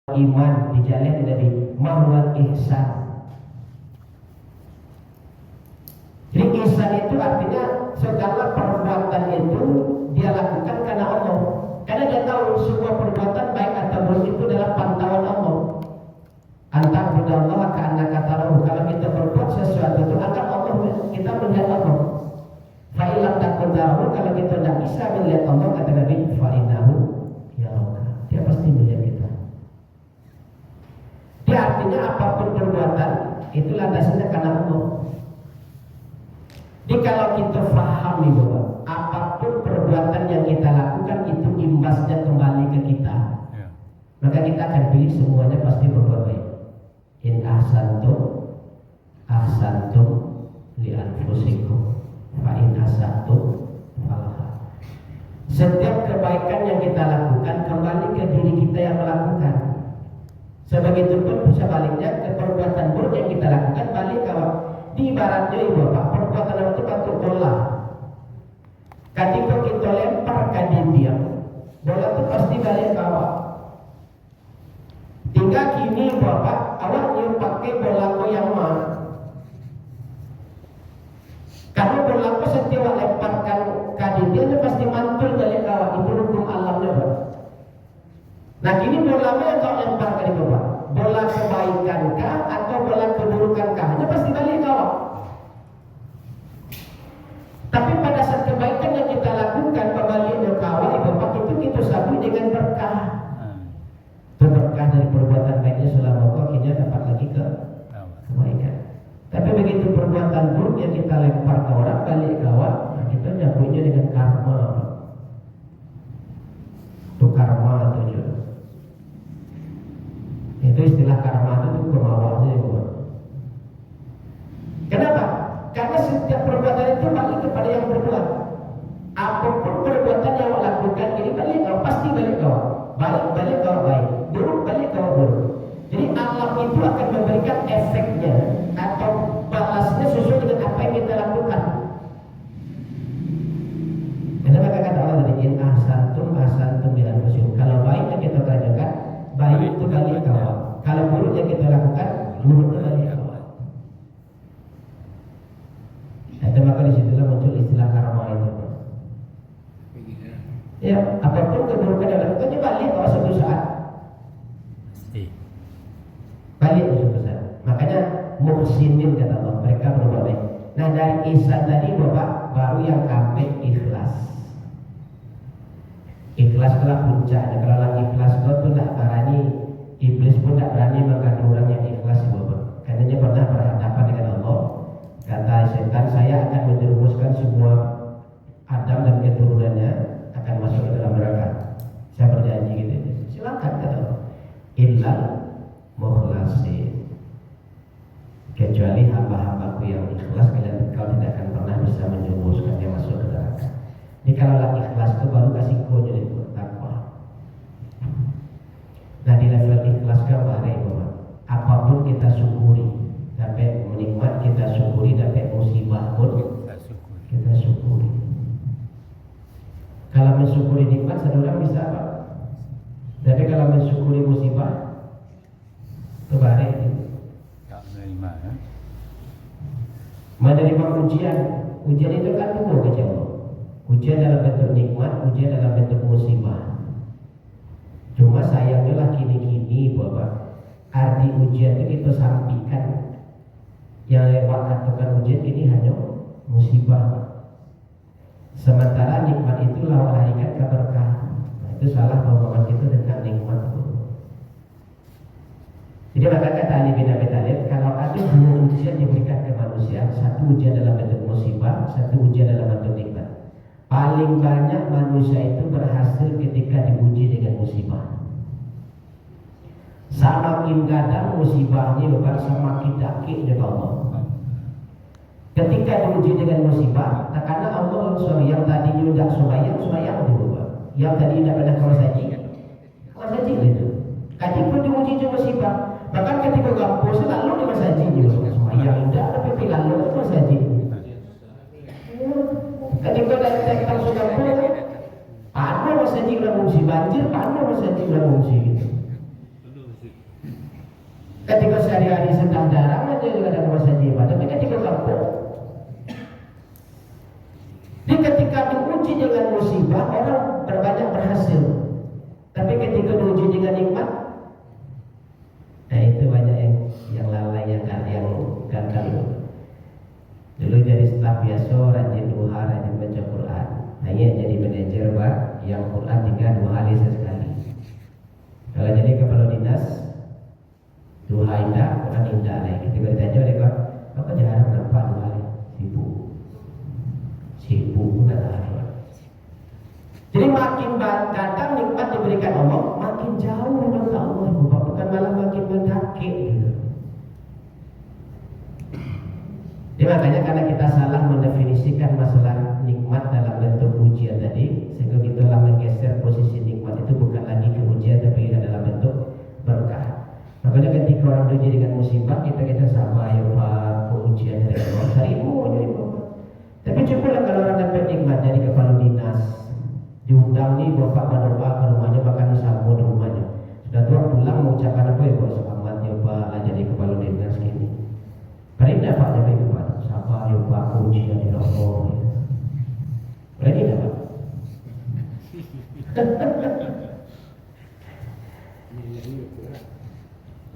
iman dijalin Nabi mahwal ihsan. Jadi ihsan itu artinya segala perbuatan itu dia lakukan karena Allah, karena dia tahu semua perbuatan baik atau buruk itu dalam pantauan Allah. Antar budallah karena kata Allah, kalau kita berbuat sesuatu itu akan Allah, kita melihat Allah. Fa'ilam takudarahu, kalau kita tidak bisa melihat Allah, kata Nabi fa'inahu ya Allah, dia pasti melihat kita. Dia artinya apapun perbuatan itu landasnya karena Allah. Jadi kalau kita pahami bahwa apapun perbuatan yang kita lakukan itu imbasnya kembali ke kita, maka kita akan pilih semuanya pasti berbuat baik. In ahsantum li anfusikum fa in asatum falaha. Setiap kebaikan yang kita lakukan kembali ke diri kita yang melakukan. Sebagaitu sebaliknya ke perbuatan buruk yang kita lakukan balik kawan. Di ibaratnya ibu bapak perbuatan itu batu bola. Ketika kita lempar ke dia, bola itu pasti balik kawan. Tinggal kini bapak awaknya pakai bola yang mana? Karena bola itu setiap lemparkan ke dia pasti mantul balik kawan. Itu hukum alamnya bapak. Nah kini bola yang kau lempar ke bapak, bola kebaikankah atau bola keburukankah? Itu pasti balik kawan. Tapi pada saat kebaikan yang kita lakukan kembali kawan, bapak itu kita sabui dengan berkah. Itu berkah dari perbuatan baiknya selama itu akhirnya dapat lagi ke kebaikan. Tapi begitu perbuatan buruk yang kita lempar ke orang balik kawan, nah kita nyabuinya dengan karma. Itu karma itu. Itu istilah karma itu kemauan saja. Kenapa? Karena setiap perbuatan itu balik kepada yang berbuat. Apapun perbuatan yang kau lakukan ini balik kau, pasti balik kau. Balik kau baik, buruk balik kau buruk. Jadi alam itu akan memberikan efeknya atau balasnya sesuai dengan apa yang kita lakukan. Kenapa kata Allah tadi in ahsantum bi anfusikum. Kalau baik yang kita kerjakan, baik itu balik kau. Kalau buruk yang kita lakukan, buruk itu balik kau. Nah, maka disitulah muncul istilah karma itu. Ya, apapun keburukan yang lakukannya balik kau suatu saat. Balik suatu saat. Makanya muhsinin kata Allah, mereka berbuat baik. Nah dari ihsan tadi bapak baru yang kampen ikhlas. Ikhlas adalah puncaknya. Kalau lagi ikhlas kau tuh tidak berani, iblis pun tidak berani mengadu orang yang ikhlas bapak. Karena dia pernah berhadapan dengan Allah. Kata setan, saya akan menjerumuskan semua Adam dan keturunannya akan masuk ke dalam neraka. Saya berjanji gitu. Silakan kata Allah. Illal mukhlasin. Kecuali hamba-hambaku yang ikhlas, kau tidak akan pernah bisa menjerumuskan dia masuk ke neraka. Jadi kalau lagi ikhlas itu baru kasih kau jadi takwa. Nah di level ikhlas kemarin bapak, apapun kita syukuri. Sampai menikmat kita syukuri, sampai musibah pun kita syukuri. Kalau mensyukuri nikmat satu orang bisa apa? Tapi kalau mensyukuri musibah kebalik tak menerima ya? Menerima ujian itu kan dua kecewa. Ujian dalam bentuk nikmat, ujian dalam bentuk musibah. Cuma sayangnya lah kini bapak, arti ujian itu kita sampaikan. Yang lewat katakan ujian ini hanya musibah. Sementara nikmat itu lawan larikan ke berkah. Nah, itu salah pemahaman kita tentang nikmat. Jadi maka kata Ali bin Abi Thalib, kalau ada dua ujian diberikan ke manusia, satu ujian dalam bentuk musibah, satu ujian dalam bentuk nikmat. Paling banyak manusia itu berhasil ketika diuji dengan musibah. Semakin gadang musibahnya bukan semakin dakik dengan Allah. Ketika diuji dengan musibah, karena Allah yang tadinya tidak sembahyang dulu, yang tadi tidak pernah kalau saji itu. Ketika diuji dengan musibah, bahkan ketika kampus selalu di masaji juga sembahyang tidak, tapi pilihan lu itu masaji. Ketika datang sudah pulang, panas masaji udah mengungsi banjir, panas masaji udah mengungsi gitu. Ketika sehari-hari sedang jarang aja juga ada puasa jiwa, tapi ketika kampung, ketika diuji dengan musibah orang berbanyak berhasil, tapi ketika diuji dengan nikmat, nah itu banyak yang lalai, yang gagal. Dulu jadi staf biasa, rajin duha, rajin baca Quran, hanya jadi manajer pak, yang Quran 2 hari sekali. Kalau jadi kepala dinas, duha indah, Quran indah lagi. Ketika ditanya mereka, apa jarang nampak 2 hari, sibuk udah hari. Jadi makin datang nikmat diberikan Allah, makin jauh dengan Allah, bukan malah makin mendaki. Gitu. Jadi makanya karena kita salah mendefinisikan masalah nikmat dalam bentuk ujian tadi, sehingga kita telah menggeser posisi nikmat itu bukan lagi ke ujian tapi dalam bentuk berkah. Makanya ketika orang diuji dengan musibah, kita sabar ya Pak, ujian dari Allah, seribu aja ya Pak. Tapi cukuplah kalau orang dapat nikmat jadi kepala dinas, diundang nih bapak berdoa ke rumahnya, bahkan disambut di rumahnya. Sudah tua pulang mengucapkan apa ya Pak, selamat ya Pak, lah jadi kepala dinas gini. Paling dapat jadi kepala, sabar ya Pak, ujian dari Allah. Paling dapat.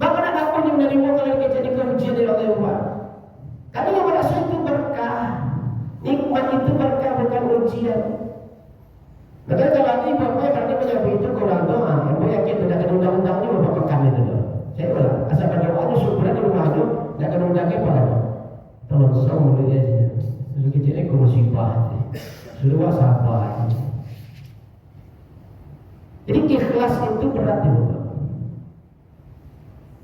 Bahkan ada pun yang menerima kalau kita jadi ujian dari Allah. Karena yang merasa itu berkah, nikmat itu berkah bukan ujian. Makanya kalau nanti bapak berarti menyambut itu kurang doa, yang yakin tidak akan undang-undangnya bapak makan itu doa. Saya bilang, asal berdoa syukuran di rumah itu, tidak akan undangnya apa? Tolong sama dulu ya, dulu kecilnya ke musibah, suruh sabar. Jadi ikhlas itu berat ya bapak.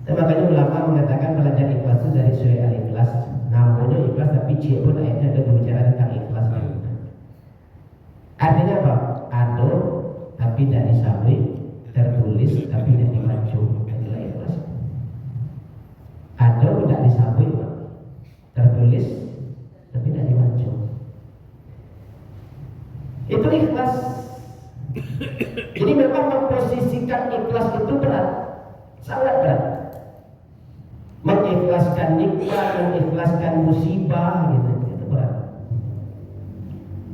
Dan makanya ulama mengatakan belajar ikhlas itu dari surah Al-Ikhlas. Namanya ikhlas tapi cik pun ayatnya ada berbicara tentang ikhlas. Artinya apa? Ado tapi tidak disabui, tertulis tapi tidak dibaca. Itulah ikhlas. Ado tidak disabui, tertulis tapi tidak dibaca. Itu ikhlas. Jadi memang memposisikan ikhlas itu berat, sangat berat. Mengikhlaskan nikmat, mengikhlaskan musibah gitu, itu berat.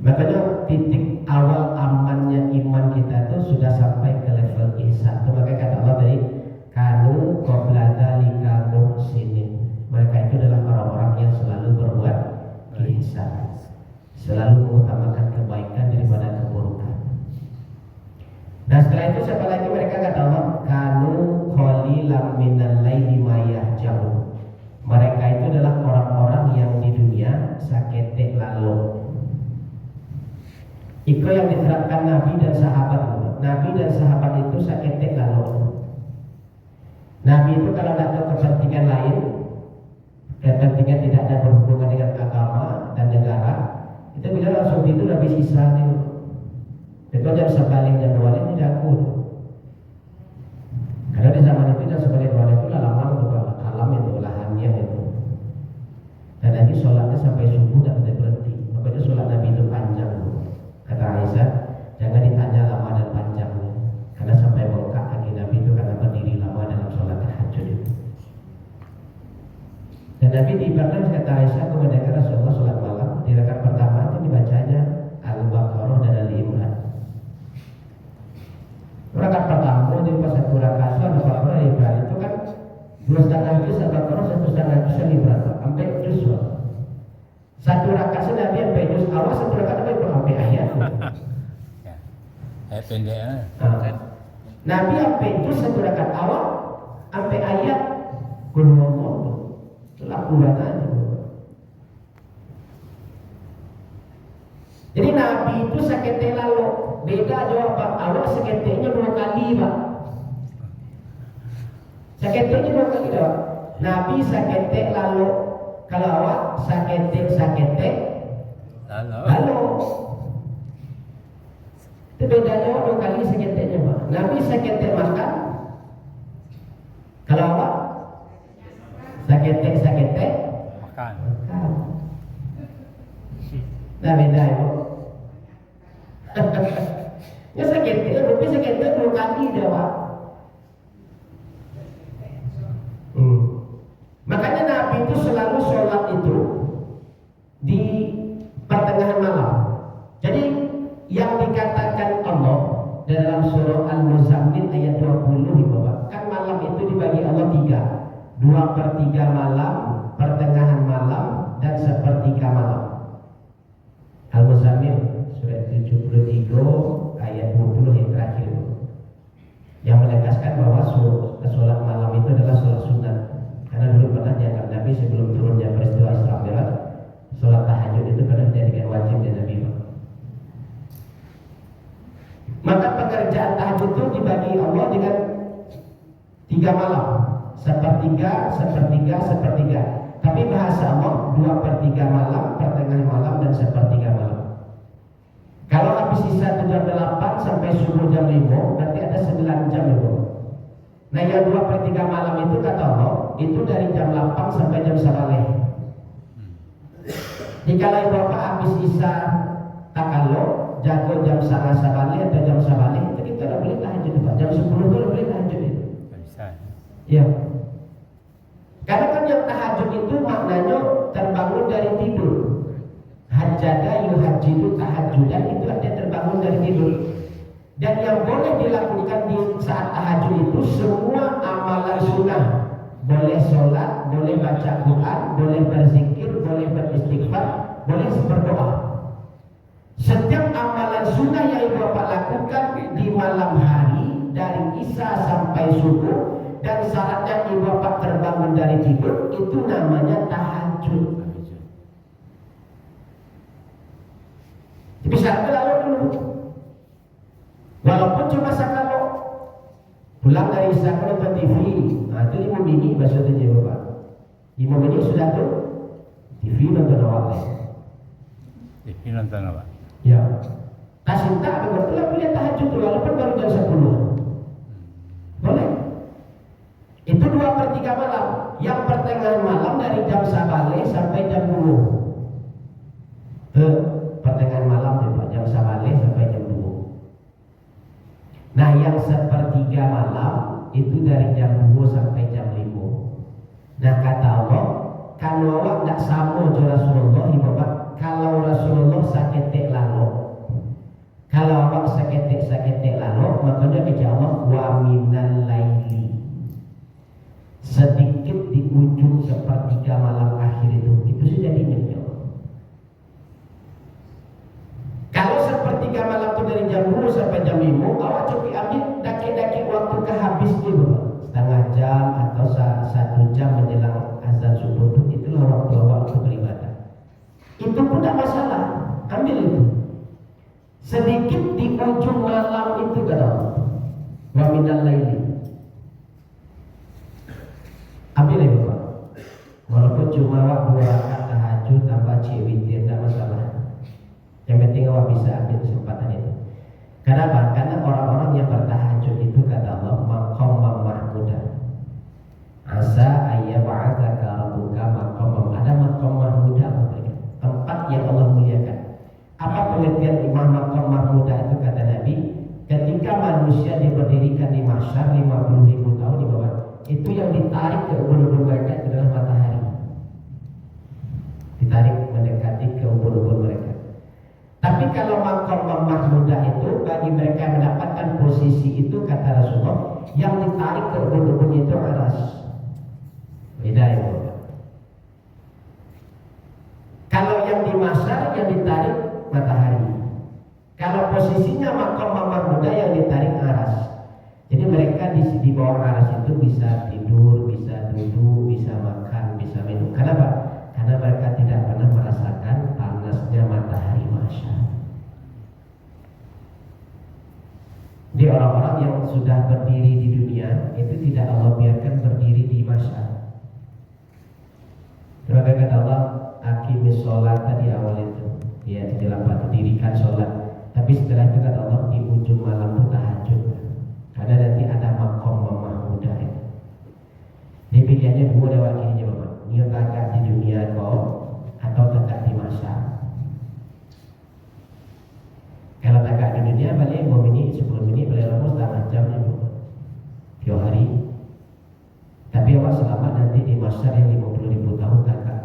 Makanya titik awal amannya iman kita itu sudah sampai ke level ihsan. Maka kata Allah tadi, kanu qabla dzalika muhsinin. Mereka itu adalah orang-orang yang selalu berbuat ihsan, selalu mengutamakan kebaikan daripada keburukan. Nah setelah itu siapa lagi mereka kata Allah, kanu qalilan minal laili ma yahjaun. Mereka itu adalah orang-orang yang di dunia sakete lalu. Itu yang diterapkan Nabi dan sahabat. Nabi dan sahabat itu sakete lalu. Nabi itu kalau tidak ada kepentingan lain, kepentingan tidak ada berhubungan dengan agama dan negara, itu bisa langsung tidur habis sisa itu. Itu jam sebalik jam 2 ini jago. Karena di zaman itu jam sebalik 2 itu lama juga alam itu lahannya itu. Dan nanti sholatnya sampai subuh dan tidak berhenti. Makanya sholat Nabi itu panjang. Kata Aisyah, jangan ditanya lama dan panjangnya. Karena sampai bengkak kaki Nabi itu karena berdiri lama dalam sholat tahajud itu. Dan Nabi diibarkan kata Aisyah kemudian Rasulullah sholat malam di rakaat pertama itu dibacanya Al-Baqarah dan Al-Imran. Rakaat pertama di pas satu rakaat Al-Baqarah Al-Imran itu kan 2,5 juz Al-Baqarah, 1,5 juz Al-Imran sampai juz. Satu rakaat Nabi sampai juz awal, satu rakaat sampai ayat. Ayat pendek. Nabi sampai juz satu rakaat awal sampai ayat qul huwallahu. Itulah kuatannya. Jadi Nabi itu sakete lalu. Beda jawab awal saketenya 2 kali Pak. Saketenya 2 kali Pak. Nabi sakete lalu. Kalau awak sakete lalu. Itu beda jawab 2 kali saketenya Pak. Nabi sakete makan. Kalau awak sakete Makan. Nah beda Ibu. Ya sakitnya, tapi sakitnya 2 kali dah Pak. ayat 20 ibu bapak. Kan malam itu dibagi Allah 3. 2/3 malam, pertengahan malam, dan sepertiga malam. Al-Muzammil surat 73 ayat 20 yang terakhir, yang menegaskan bahwa sholat malam itu adalah sholat sunat. Karena dulu pernah dianggap Nabi sebelum turunnya peristiwa Isra Mi'raj, sholat tahajud itu pernah dijadikan wajib di Nabi. Maka pekerjaan tahajud itu dibagi Allah dengan 3 malam, sepertiga, sepertiga, sepertiga. Tapi bahasa Allah 2/3 malam, pertengahan malam, dan sepertiga malam. Kalau habis sisa jam 8 sampai subuh jam 5, berarti ada 9 jam itu. Nah yang 2/3 malam itu kata Allah, itu dari jam 8 sampai jam sabaleh. Jika Bapak habis isya takalo, jago jam setengah sabaleh atau jam sabaleh, itu kita tidak boleh tahajud Pak. Jam 10 itu tidak boleh tahajud itu. Bisa. Iya. Karena kan yang tahajud itu maknanya terbangun dari tidur. Hajjada yuhajjidu tahajudan, itu artinya terbangun dari tidur. Dan yang boleh dilakukan di saat tahajud itu semua amalan sunnah. Boleh sholat, boleh baca Quran, boleh berzikir, boleh beristighfar, boleh berdoa. Setiap amalan sunnah yang ibu bapak lakukan di malam hari dari isya sampai subuh, dan syaratnya ibu bapak terbangun dari tidur, itu namanya tahajud. Tapi syaratnya lalu dulu. Walaupun cuma sakalo pulang dari isya nonton TV, nah itu 5 mini maksudnya ibu bapak. 5 mini sudah tuh TV nonton awalnya. TV nonton apa? Ya, tasinta betul boleh tahajud dulu, walaupun baru jam 10. Boleh. Itu 2/3 malam. Yang pertengahan malam dari jam sabaleh sampai jam 2. Pertengahan malam ya, jam sabaleh sampai jam 2. Nah, yang sepertiga malam itu dari jam 2 sampai jam 5. Nah, kata Allah, kalau awak tak sama dengan Rasulullah, Bapak, kalau Rasulullah saketek lalu, kalau awak saketek lalu, makanya kata Allah, wa minal laili, sedikit di ujung sepertiga malam akhir itu sudah diingatnya. Kalau sepertiga malam itu dari jam 2 sampai jam 5, awak coba ambil daki-daki waktu kehabis dulu, setengah jam atau 1 jam menjelang azan subuh itu, itulah waktu awak untuk beribadah. Itu pun tidak masalah, ambil itu. Sedikit di ujung malam itu kata Allah, wa minal laili. Ambil ya Bapak. Walaupun cuma awak 2 rakaat tahajud tambah witir, tidak masalah. Yang penting awak bisa ambil kesempatan itu. Kenapa? Karena orang-orang yang bertahajud itu kata Allah maqam mahmudah. Asa ayyab'atsaka rabbuka maqam, ada maqam mahmudah apa? Tempat yang Allah muliakan. Apa pengertian imam maqam mahmudah itu kata Nabi? Ketika manusia diberdirikan di mahsyar 50.000 tahun di bawah, itu yang ditarik ke ubun-ubun mereka adalah matahari. Ditarik mendekati ke ubun-ubun mereka. Tapi kalau maqam mahmudah itu bagi mereka yang mendapatkan posisi itu kata Rasulullah, yang ditarik ke ubun-ubun itu aras. Beda ya Bapak. Kalau yang di mahsyar yang ditarik matahari. Kalau posisinya maqam mahmudah yang ditarik aras. Jadi mereka di bawah aras itu bisa tidur, bisa duduk, bisa makan, bisa minum. Kenapa? Karena mereka tidak pernah merasakan panasnya matahari mahsyar. Jadi orang-orang yang sudah berdiri di dunia itu tidak Allah biarkan berdiri di mahsyar. Maka kata Allah, aqimis sholat tadi awal itu, ya di dalam batu dirikan sholat. Tapi setelah itu kata Allah di ujung malam itu tahajud. Karena nanti ada maqam mahmudah itu. Ini pilihannya 2 ada wakilnya Bapak. Dia tegak di dunia kau atau tegak di mahsyar. Kalau tegak di dunia balik 5 menit, 10 menit, balik lama setengah jam ya Bapak. Tiap hari. Tapi awak selamat nanti di mahsyar yang 50.000 tahun tegak.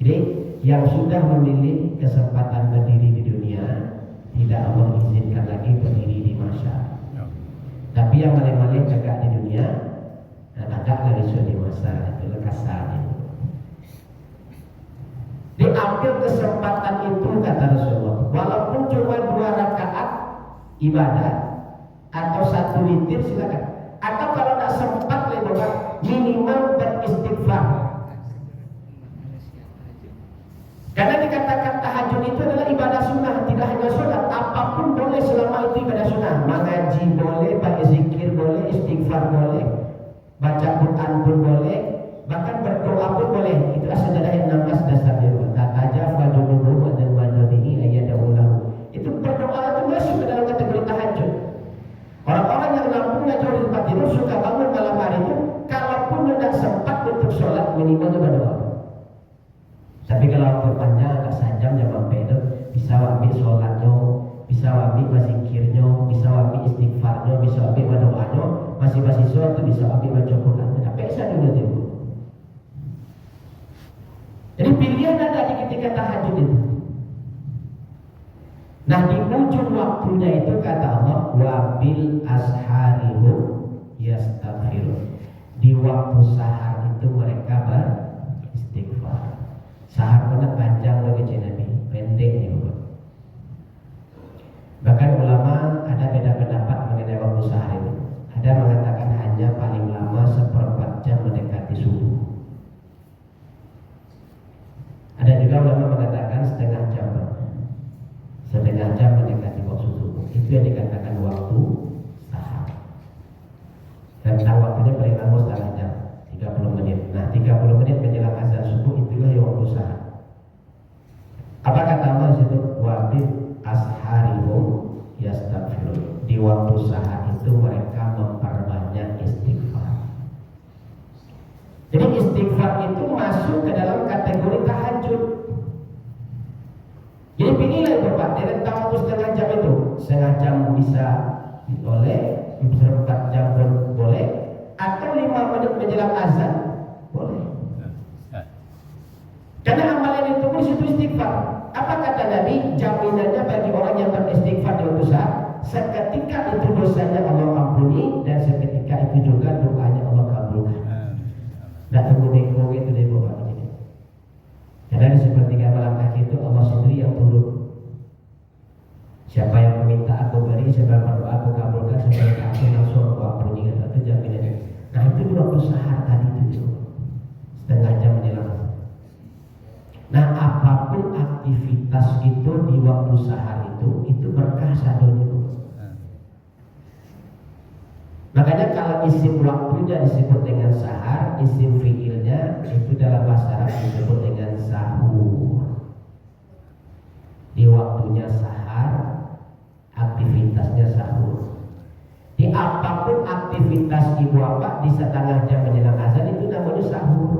Jadi yang sudah memilih kesempatan berdiri di dunia, tidak Allah izinkan lagi berdiri di mahsyar. Tapi yang malih-malih cakap di dunia, nah agak lagi sudah di masa itu kasar itu. Diambil kesempatan itu kata Rasulullah, walaupun cuma 2 rakaat ibadah atau 1 witir silakan. Atau kalau tidak sempat lewat minimal beristighfar. Karena dikatakan tahajud itu adalah ibadah sunnah, tidak hanya sholat, apapun boleh selama itu ibadah sunnah. Mengaji boleh, berzikir boleh, istighfar boleh, baca Quran pun boleh, bahkan berdoa pun boleh. Itulah sajadah yang 16 dasar doa. Tatajafa junubuhum dan wajadihi ayyadahullahu. Itu berdoa itu masuk ke dalam kategori tahajud. Orang-orang yang lampunya jauh di tempat tidur suka bangun malam hari itu, kalaupun tidak sempat untuk sholat minimal juga doa. Tapi kalau waktu panjang agak sajam jam itu bisa ambil sholatnya, bisa ambil berzikirnya, bisa ambil istighfarnya, bisa ambil berdoanya, masih siswa itu bisa ambil baca Qurannya. Tapi saya dulu tu. Jadi pilihan ada di ketika tahajud itu. Nah di ujung waktunya itu kata Allah wabil asharihum yastaghfirun. Di waktu sahar itu mereka beristighfar. Sahar pun panjang lagi Nabi, pendek ni Bapak. Bahkan ulama ada beda pendapat mengenai waktu sahar itu. Ada mengatakan hanya paling lama 1/4 jam mendekati subuh. Ada juga ulama mengatakan setengah jam mendekati waktu subuh. Itu yang dikatakan waktu sahar. Dan waktunya paling lama setengah jam, 30 menit. Nah 30 menit menjelang azan subuh itulah yang waktu sahar. Apa kata Allah di situ? Wabil asharihum yastaghfirun. Di waktu sahar itu mereka memperbanyak istighfar. Jadi istighfar itu masuk ke dalam kategori tahajud. Jadi pilihlah Bapak, di rentang waktu setengah jam itu, setengah jam bisa boleh, 4 jam pun boleh, atau 5 menit menjelang azan boleh. Karena amalan itu pun situ istighfar. Apa kata Nabi? Jaminannya bagi orang yang beristighfar di waktu sahar, seketika itu dosanya Allah ampuni dan seketika itu juga doanya Allah kabulkan. Tidak tunggu beko itu deh Bapak. Karena di sepertiga malam akhir itu Allah sendiri yang turun. Siapa yang meminta aku beri, siapa yang berdoa aku kabulkan, siapa yang aku langsung aku ampuni. Itu jaminannya. Nah itu di waktu sahar tadi itu setengah jam menjelang. Nah apapun aktivitas itu di waktu sahar itu berkah sadonya. Makanya kalau isim waktunya disebut dengan sahar, isim fiilnya itu dalam bahasa Arab disebut dengan sahur. Di waktunya sahar, aktivitasnya sahur. Di apapun aktivitas ibu bapak di setengah jam menjelang azan itu namanya sahur.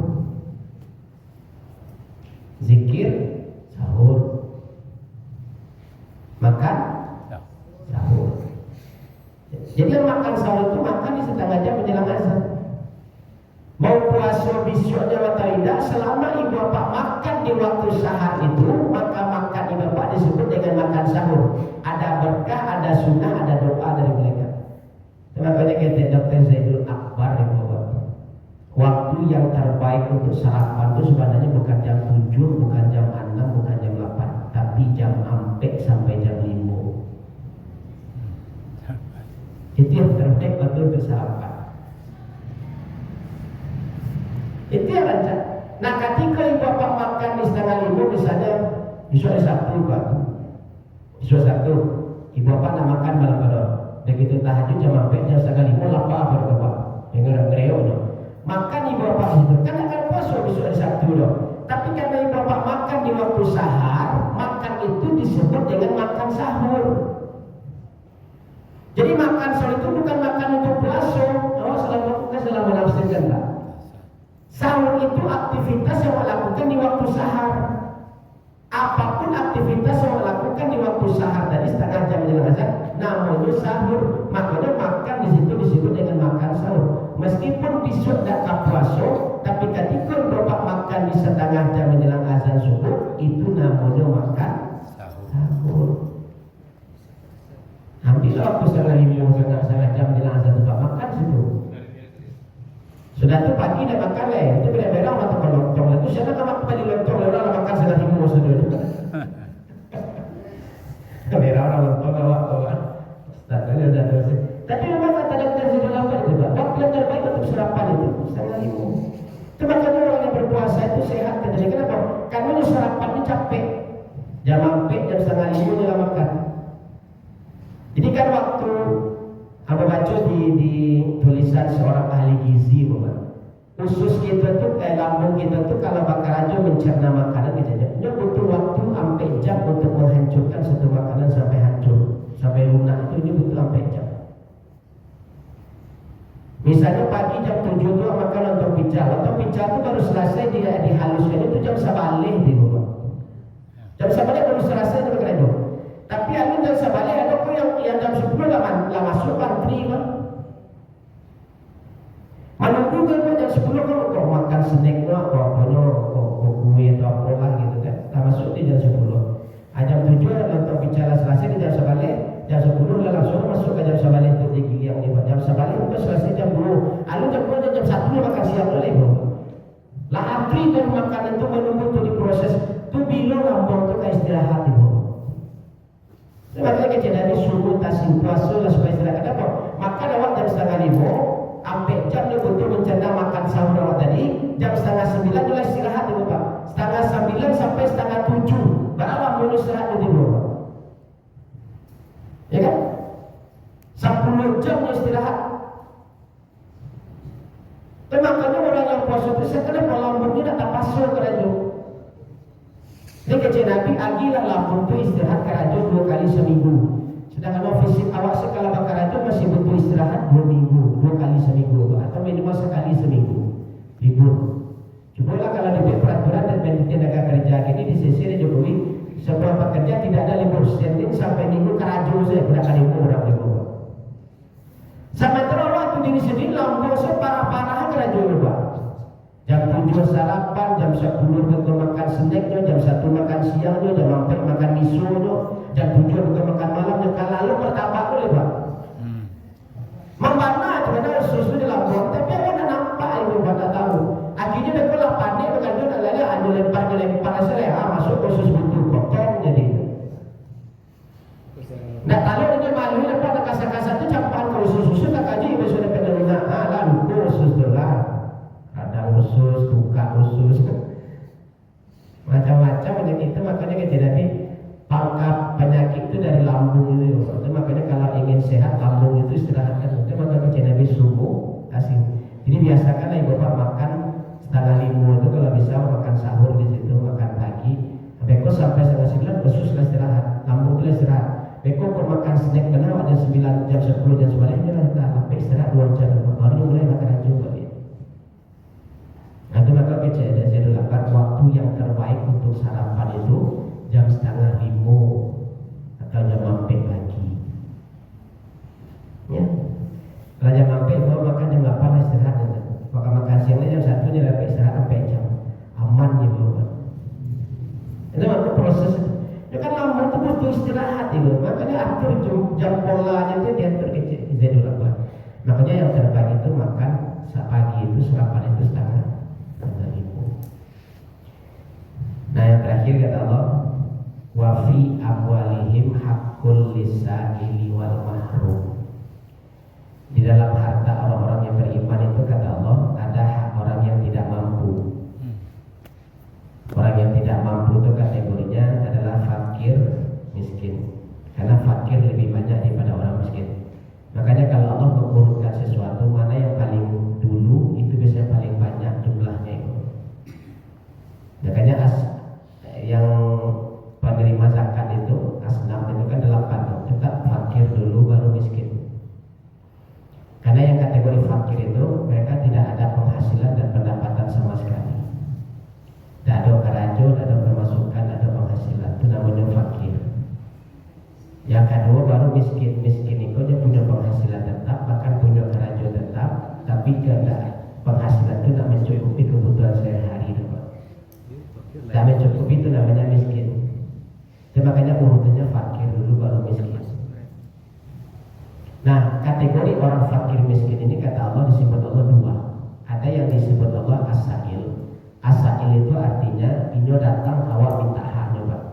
Zikir, sahur. Makan, sahur. Jadi yang makan sahur itu makan di setengah jam menjelang azan. Mau puasa besoknya atau tidak, selama ibu bapak makan di waktu sahar itu, maka makan ibu bapak disebut dengan makan sahur. Ada berkah, ada sunnah, ada doa dari mereka. Makanya kata Dr. Zaidul Akbar ibu bapak, waktu yang terbaik untuk sarapan itu sebenarnya bukan jam 7, bukan jam 6, bukan jam 8, tapi jam ampek sampai jam 5. Itu yang terbaik untuk sarapan. Itu yang rancang. Nah ketika ibu bapak makan di setengah 5 misalnya besok hari Sabtu Pak, besok Sabtu ibu bapak nak makan malam kedua. Begitu tahajud jam ampek jam setengah 5 lapar berdoa dengan ngereo no. Makan ibu bapak itu kan akan puasa besok hari Sabtu no. Tapi karena ibu bapak makan di waktu sahar, makan itu disebut dengan makan sahur. Jadi makan sahur itu bukan makan untuk puasa. Oh, selama menafsirkan Pak. Sahur itu aktivitas yang melakukan di waktu sahar. Apapun aktivitas yang melakukan di waktu sahar tadi setengah jam menjelang azan, namanya sahur. Makanya makan di situ disebut dengan makan sahur. Meskipun besok tidak puasa, tapi ketika bapak makan di setengah jam menjelang azan subuh, itu namanya makan sahur. Ambil waktu setengah jam menjelang azan Sudah tuh pagi dah makan lah, itu benar-benar orang makan lontong. Itu siapa kan makan pagi lontong, orang makan setengah ribu sudah. Kamera orang lontong awak kawan. Startnya udah dosa. Tapi memang kata dokter Zidulawan itu Pak, waktu yang terbaik untuk sarapan itu setengah ribu. Itu makanya orang yang berpuasa itu sehat. Kenapa? Karena sarapan ini capek. Jam 4, jam setengah 5 dia makan. Jadi kan waktu aku baca di tulisan seorang ahli gizi Bapak, usus kita tuh lambung kita tuh kalau bakar aja mencerna makanan dia butuh waktu sampai jam untuk menghancurkan satu makanan sampai hancur, sampai lunak itu ini butuh sampai jam. Misalnya pagi jam 7 tuh makan lontong pical. Lontong pical itu baru selesai dia dihaluskan itu jam sabaleh di Bapak. Jam sabaleh baru selesai itu keren itu. Tapi aku jam sabaleh ada kok yang jam 10 lah masuk antri kan. Mana juga kan jam 10 kan kok makan snack kok apanya kok kue atau apalah gitu kan. Tak masuk di jam 10. Jam 7 lontong pical selesai di jam sabaleh. Jam 10 lah langsung masuk ke jam sabaleh untuk digiling ni. Jam sabaleh itu selesai jam 10. Lalu jam 2 jam 1 makan siang boleh bro. Lah antri dan makanan itu menunggu tu diproses. Tu bila lambung tu kan istirahat ibu. Makanya kita dari subuh tasing puasa lah supaya istirahat. Kenapa? Makan awak jam setengah 5, sampai jam dia butuh mencerna makan sahur awak tadi. Jam setengah 9 mulai istirahat ibu Pak. Setengah 9 sampai setengah 7 baru lambung istirahat ibu. Ya kan? 10 jam istirahat. Dan makanya orang yang puasa itu sekarang lambungnya tak pasal ke raja. Ini kata Nabi, agilah lambung itu istirahat ke raja 2 kali seminggu. Sedangkan fisik awak sekala bakar raja masih butuh istirahat 2 minggu, 2 kali seminggu atau minimal sekali seminggu libur. Cubalah kalau dibuat peraturan dan manajemen tenaga kerja ini di sisi Jokowi, sebuah pekerja tidak ada libur Senin sampai Minggu kerajo saja, tidak ada libur orang libur. Sementara waktu diri sendiri lambung saya parah-parah kerajo Pak. Jam 7 sarapan, jam 10 buka makan snacknya, jam 1 makan siangnya, jam 4 makan misunya, jam 7 buka makan malamnya. Kalau lalu bertambah boleh Pak. Membana sebenarnya susu di lambung, tapi awak tak nampak itu Pak, tak tahu. Akhirnya mereka lah panik dengan dia nak lari, ada lempar saya, masuk khusus butuh potong jadi. Nak kalau dia malu lepas nak kasar-kasar tu campur ke usus tak kaji besok dapat deruna. Lalu usus tu lah. Ada usus, tukar usus. Macam-macam penyakit itu makanya kita Nabi pangkal penyakit itu dari lambung itu. Makanya kalau ingin sehat lambung itu istirahatkan. Itu makanya kita Nabi subuh kasih. Jadi biasakanlah ibu bapak makan setengah 5 itu kalau bisa makan sahur di situ, makan pagi. Beko sampai setengah 9 usus istirahat, lambung itu istirahat. Beko kok makan snack benar jam 9, jam 10, jam 11 ini lah sampai istirahat 2 jam baru mulai makan juga. Nah itu maka saya dulu waktu yang terbaik untuk sarapan itu jam setengah 5 atau jam 4 pagi. Ya. Kalau jam 4 mau makan jam 8 istirahat. Maka makan siangnya jam 1 dia dapat istirahat sampai jam aman ya Bapak. Itu maka proses itu kan lambung itu butuh istirahat itu. Makanya atur jam polanya itu diatur kecil dulu Bapak. Makanya yang terbaik itu makan pagi itu sarapan itu setengah 5. Nah yang terakhir kata Allah, wa fi amwalihim haqqul lisaili wal mahrum. Di dalam harta orang-orang yang beriman itu kata Allah ada hak orang yang tidak mampu. Orang yang tidak mampu itu kategorinya adalah fakir, miskin. Karena fakir lebih banyak daripada orang miskin. Makanya kalau Allah mengurutkan sesuatu mana yang paling dulu itu biasanya paling banyak jumlahnya itu. Makanya yang penerima zakat itu asnaf itu kan 8, tetap fakir dulu baru miskin. Karena yang kategori fakir itu mereka tidak ada penghasilan dan pendapatan sama sekali. Tidak ada karajo, tidak ada pemasukan, tidak ada penghasilan. Itu namanya fakir. Yang kedua baru miskin. Miskin itu dia punya penghasilan tetap, bahkan punya karajo tetap, tapi tidak penghasilan itu tidak mencukupi kebutuhan sehari-hari. Tidak mencukupi itu namanya miskin. Itu makanya urutannya fakir dulu baru miskin. Nah, kategori orang fakir miskin ini kata Allah disebut Allah 2. Ada yang inyo datang awak minta haknya Pak.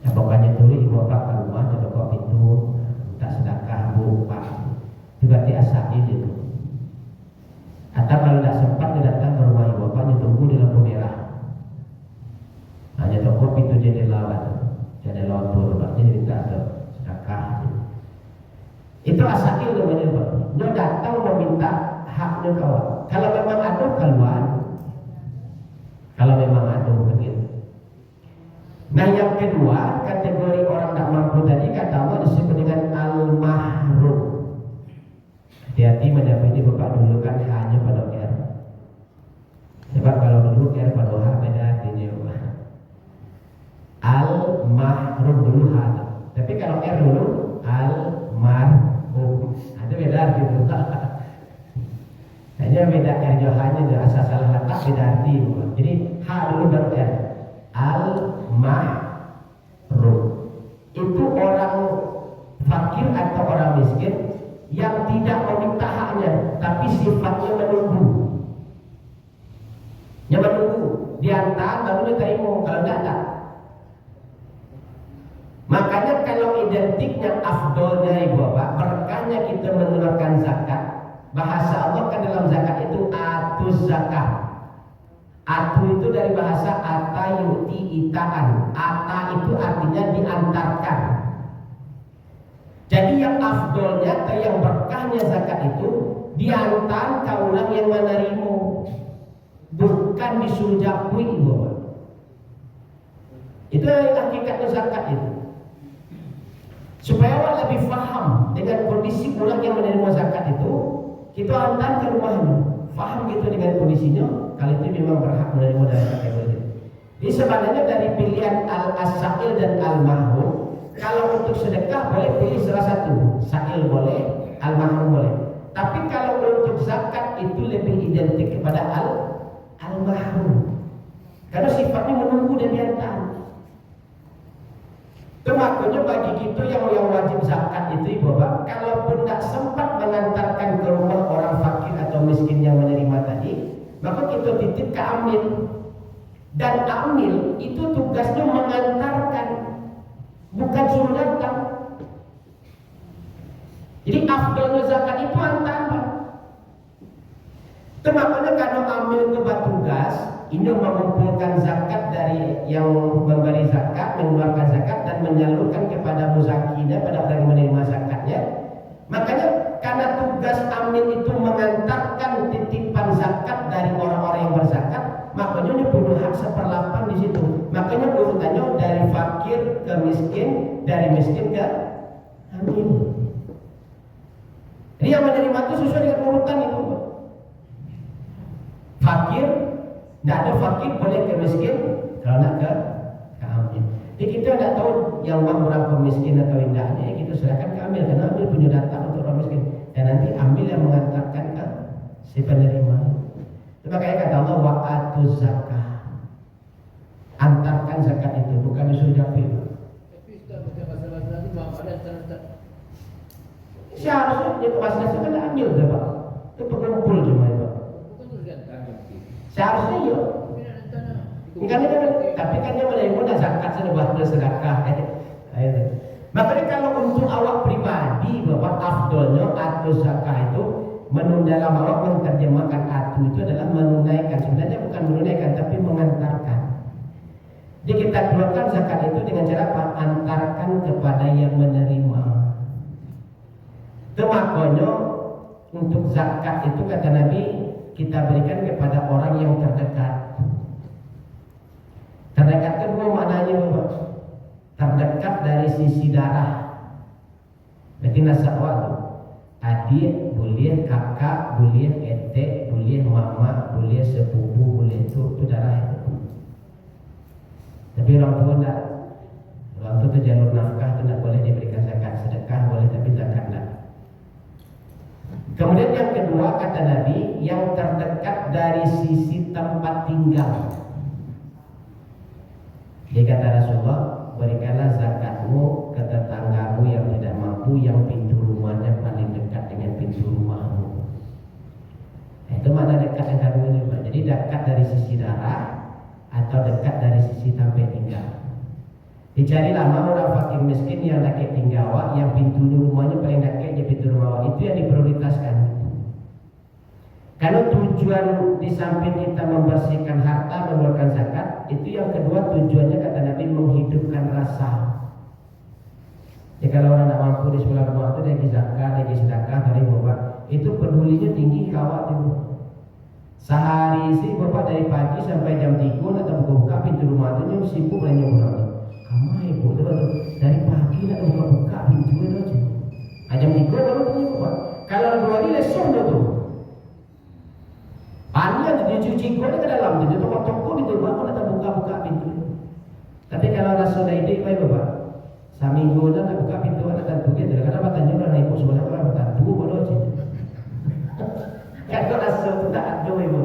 Ya pokoknya dulu ibu bapak ke rumah coba kok pintu minta sedekah bu Pak. Itu berarti asail itu. Atau kalau tidak sempat dia datang ke rumah ibu bapaknya tunggu di lampu merah. Hanya toko pintu jendela tur berarti minta sedekah. Itu asail namanya Pak. Dia datang meminta haknya kawan. Kalau memang ada keluar, kalau memang ada begitu. Nah yang kedua kategori orang tak mampu tadi kata Allah disebut dengan al-mahrum. Hati-hati mendapat ini bapak dulu kan hanya pada R. Sebab kalau dulu R pada H beda artinya Bapak. Al-mahrum dulu H. Tapi kalau R dulu al-mahrum. Ada beda artinya. Hanya beda R Johanya asal salah letak beda arti. Jadi H dulu baru R. Al-mahrum itu orang fakir atau orang miskin yang tidak meminta haknya, tapi sifatnya menunggu. Yang menunggu, diantar baru diterima, kalau tidak. Makanya kalau identiknya afdolnya ibu bapak, berkahnya kita mengeluarkan zakat. Bahasa Allah kan dalam zakat itu atuz zakat. Atu itu dari bahasa ata yuti itaan. Ata itu artinya diantarkan. Jadi yang afdolnya atau yang berkahnya zakat itu diantar ke orang yang menerima, bukan disuruh jakui ibu. Itu yang hakikatnya zakat itu. Supaya orang lebih paham dengan kondisi orang yang menerima zakat itu, kita antar ke rumahnya, paham gitu dengan kondisinya. Kalau itu memang berhak menerima dari kategori itu. Jadi sebenarnya dari pilihan al-as-sa'il dan al-mahrum, kalau untuk sedekah boleh pilih salah satu, sa'il boleh, al-mahrum boleh. Tapi kalau untuk zakat itu lebih identik kepada al-mahrum, karena sifatnya menunggu dan diantar. Itu makanya bagi kita yang wajib zakat itu ibu bapak, kalaupun tidak sempat mengantarkan ke rumah orang fakir atau miskin yang menerima tadi, maka kita titip ke amil. Dan amil itu tugasnya mengantarkan, bukan suruh datang. Jadi afdalnya zakat itu antar. Itu makanya kalau amil itu bertugas, ini mengumpulkan zakat dari yang memberi zakat, mengeluarkan zakat dan menyalurkan kepada muzakinya, pada orang yang menerima zakatnya. Makanya karena tugas amil itu mengantarkan titipan zakat dari orang-orang yang berzakat, makanya dia punya hak 1/8 di situ. Makanya urutannya dari fakir ke miskin, dari miskin ke amil. Jadi yang menerima itu sesuai dengan urutan itu. Fakir, tidak ada fakir boleh ke miskin, kalau nak ke amil. Jadi kita tidak tahu yang berapa miskin atau indahnya, kita serahkan ke amil, karena amil punya data untuk orang miskin. Dan nanti ambil yang mengantarkan ke si penerima. Makanya kata Allah wa'atuz zakah, antarkan zakat itu, bukan disuruh japri. Tapi Ustaz baca bahasa-bahasa ini bang ada Ustaz. Seharusnya dia bahasa-bahasa kan ambil dah Pak. Itu pengumpul cuma itu. Bukan tu diantar nanti. Seharusnya ya. Tapi nak hantar nak. Tapi kan dia menerima dah zakat sudah buat sedekah. Makanya kalau untuk awak pribadi Bapak afdolnya atau zakah itu menunda dalam awak menerjemahkan atu itu adalah menunaikan. Sebenarnya bukan menunaikan tapi mengantarkan. Jadi kita keluarkan zakat itu dengan cara apa? Antarkan kepada yang menerima. Itu makanya untuk zakat itu kata Nabi kita berikan kepada orang yang terdekat. Terdekat kedua maknanya Bapak. Terdekat dari sisi darah. Berarti nasab waktu. Adik boleh, kakak boleh, etek boleh, mama boleh, sepupu boleh, itu darah itu. Tapi orang tua tidak. Orang tua itu jalur nafkah itu tidak boleh diberikan zakat. Sedekah boleh tapi zakat tidak. Kemudian yang kedua kata Nabi, yang terdekat dari sisi tempat tinggal. Dia kata Rasulullah, berikanlah zakatmu ke tetanggamu yang tidak mampu, yang pintu rumahnya paling dekat dengan pintu rumahmu. Itu mana dekat dengan ini. Jadi dekat dari sisi darah, atau dekat dari sisi tempat tinggal. Dicarilah mau orang fakir miskin yang dekat tinggal, yang pintu rumahnya paling dekat je pintu rumah, itu yang diprioritaskan. Kalau tujuan di samping kita membersihkan harta, mengeluarkan zakat, itu yang kedua tujuannya kata Nabi menghidupkan rasa. Ya kalau orang tak mampu di sebelah rumah itu lagi zakat, lagi sedekah, dari bapak itu pedulinya tinggi kawat itu. Sehari sih bapak dari pagi sampai jam 3 atau buka pintu rumah itu sibuk nanya orang. Kamu ibu tu dari pagi nak buka pintu itu. Jam 3 baru tanya bapak. Kalau 2 hari lesson tu. Panjang dia cuci kau ke dalam tu, dia toko-toko pintu bapak nak buka pintu. Tapi kalau rasa ide baik bapak. Saminggu nak buka pintu anak tentu gitu. Kadang bertanya orang ibu sebelah orang tentu bodoh je. Kalau rasa tu tak ada ibu.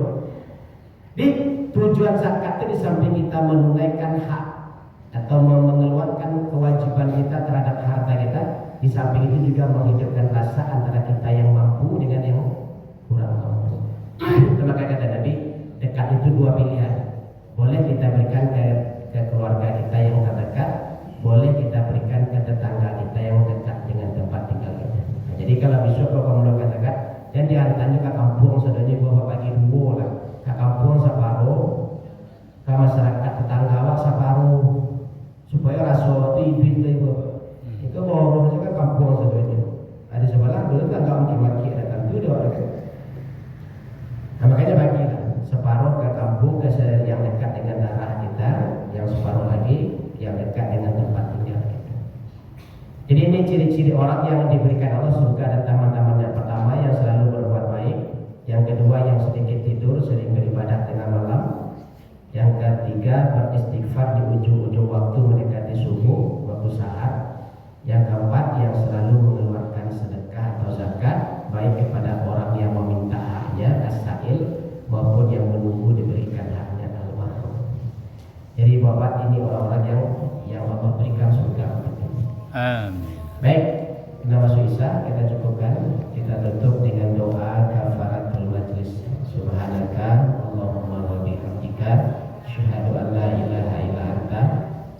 Di tujuan zakat itu di samping kita menunaikan hak atau mengeluarkan kewajiban kita terhadap harta kita, di samping itu juga menghidupkan rasa antara kita yang mampu dengan yang kurang mampu. Itu maka kata Nabi, dekat itu 2 pilihan. Boleh kita berikan ke keluarga kita yang terdekat, boleh kita berikan ke tetangga kita yang dekat dengan tempat tinggal kita. Nah, jadi kalau besok kalau kamu melakukan zakat, dan dihantarnya ke kampung, saudara bawa bagi 2 lah. Ke kampung separuh, ke masyarakat tetangga separuh, supaya rasa itu ibin itu. Itu bawa orang ke kampung saudara. Ada sebelah dulu kan nggak maki-maki ada tentu dia orang. Nah, makanya bagilah separuh ke kampung ke yang dekat dengan daerah kita, yang separuh lagi yang dekat dengan tempat tinggal kita. Jadi ini ciri-ciri orang yang diberikan Allah surga dan taman-taman. Yang pertama yang selalu berbuat baik, yang kedua yang sedikit tidur, sering beribadah tengah malam, yang ketiga beristighfar di ujung-ujung waktu mendekati subuh, waktu sahar, yang keempat yang selalu mengeluarkan sedekah atau zakat baik kepada orang yang meminta haknya as-sa'il maupun yang menunggu diberikan haknya al-mahrum. Jadi bapak ini orang-orang yang Allah berikan surga. Amin. Baik, kita masuk Isya, kita cukupkan, kita tutup dengan doa kafaratul majlis. Subhanaka Allahumma wa bihamdika asyhadu an la ilaha illa anta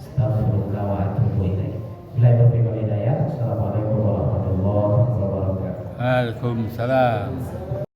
astaghfiruka wa atubu ilaik. Bila berfirman hidayah. Assalamualaikum warahmatullahi wabarakatuh. Waalaikumsalam.